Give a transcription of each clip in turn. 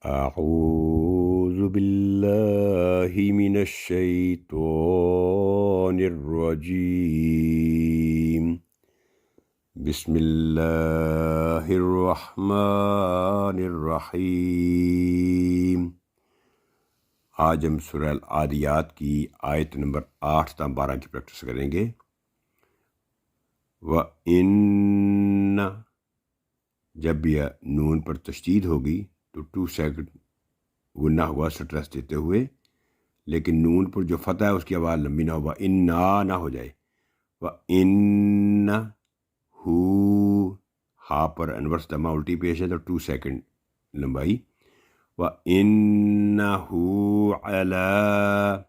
أعوذ بالله من الشيطان الرجيم. بسم الله الرحمن الرحیم. آج ہم سورہ العادیات کی آیت نمبر 8 تا 12 کی پریکٹس کریں گے. وَإِنَّ جب یہ نون پر تشدید ہوگی تو 2 سیکنڈ گناہ ہوا سٹریس دیتے ہوئے، لیکن نون پر جو فتح ہے اس کی آواز لمبی نہ ہو، وَإِنَّا نہ ہو جائے. وَإِنَّ ہو ہا پر انورس دمہ الٹی پیش ہے تو 2 سیکنڈ لمبائی. وَإِنَّهُ عَلَى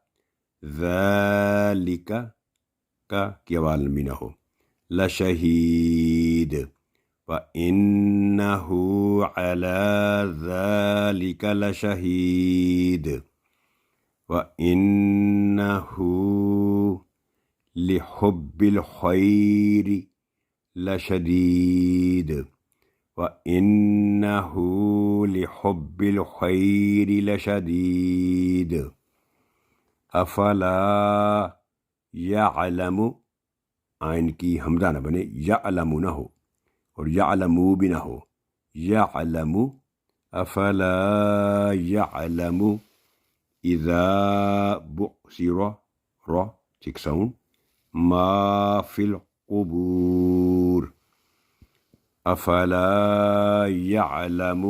ذَلِكَ کا کی آواز لمبی نہ ہو، لَشَهِيدٌ. وَإِنَّهُ عَلَى ذَلِكَ لَشَهِيدٌ. وَإِنَّهُ لِحُبِّ الْخَيْرِ لَشَدِيدٌ. وَإِنَّهُ لِحُبِّ الْخَيْرِ لَشَدِيدٌ. أَفَلَا يَعْلَمُ، آئین کی حمزہ نہ بنے، یعلم نہ ہو اور یعلمو بھی نہ ہو، یعلم. افلا یعلم اذا بعثر را چک ساؤنڈ ما فی القبور. افلا یعلم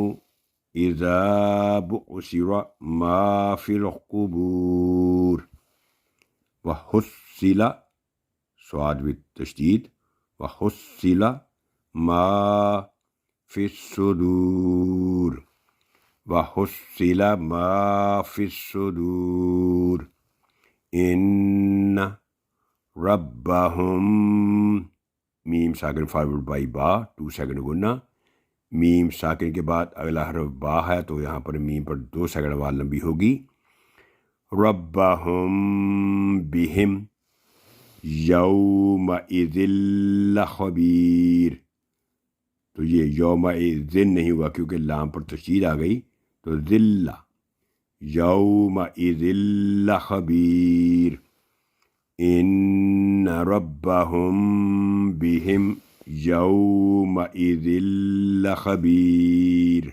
اذا بعثر ما فی القبور. وحصل سواد بالتشدید، وحصل ما فی الصدور. وحصل ما فی الصدور. ان ربهم میم ساکن فارورڈ بائی با 2 سیکنڈ گنا. میم ساکن کے بعد اگلا حرف با ہے تو یہاں پر میم پر 2 سیکنڈ آواز لمبی ہوگی. ربهم بهم یومئذ لخبیر. تو یہ یومئذ نہیں ہوا کیونکہ لام پر تشدید آ گئی، تو ذلہ یومئذ لخبیر. ان ربهم بهم یومئذ لخبیر.